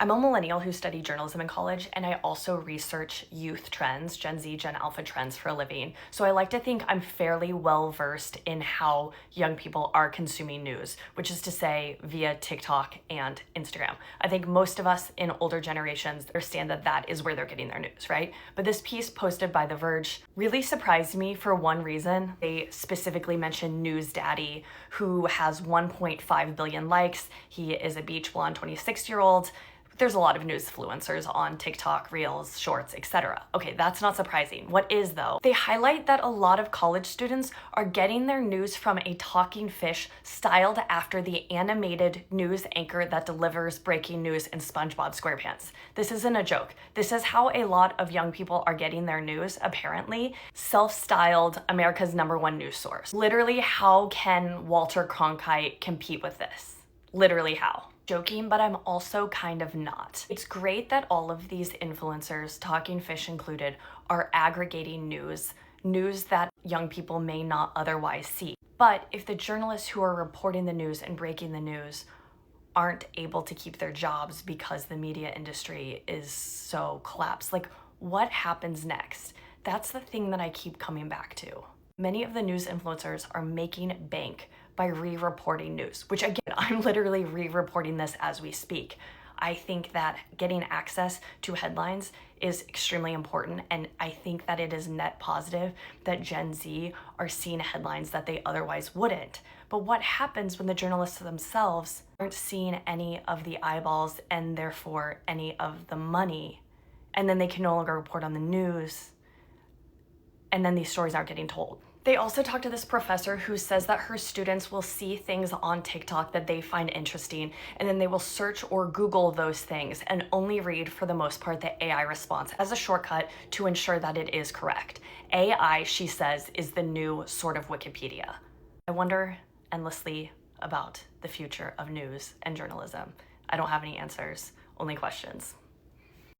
I'm a millennial who studied journalism in college, and I also research youth trends, Gen Z, Gen Alpha trends for a living. So I like to think I'm fairly well versed in how young people are consuming news, which is to say via TikTok and Instagram. I think most of us in older generations understand that that is where they're getting their news, right? But this piece posted by The Verge really surprised me for one reason. They specifically mentioned News Daddy, who has 1.5 billion likes. He is a beach blonde 26-year-old. There's a lot of news influencers on TikTok, Reels, Shorts, etc. Okay, that's not surprising. What is though? They highlight that a lot of college students are getting their news from a talking fish styled after the animated news anchor that delivers breaking news in SpongeBob SquarePants. This isn't a joke. This is how a lot of young people are getting their news, apparently. Self-styled America's #1 news source. Literally, how can Walter Cronkite compete with this? Literally how? Joking, but I'm also kind of not. It's great that all of these influencers, Talking Fish included, are aggregating news that young people may not otherwise see. But if the journalists who are reporting the news and breaking the news aren't able to keep their jobs because the media industry is so collapsed, like what happens next? That's the thing that I keep coming back to. Many of the news influencers are making bank by re-reporting news, which again, I'm literally re-reporting this as we speak. I think that getting access to headlines is extremely important, and I think that it is net positive that Gen Z are seeing headlines that they otherwise wouldn't. But what happens when the journalists themselves aren't seeing any of the eyeballs and therefore any of the money, and then they can no longer report on the news, and then these stories aren't getting told? They also talked to this professor who says that her students will see things on TikTok that they find interesting, and then they will search or Google those things and only read, for the most part, the AI response as a shortcut to ensure that it is correct. AI, she says, is the new sort of Wikipedia. I wonder endlessly about the future of news and journalism. I don't have any answers, only questions.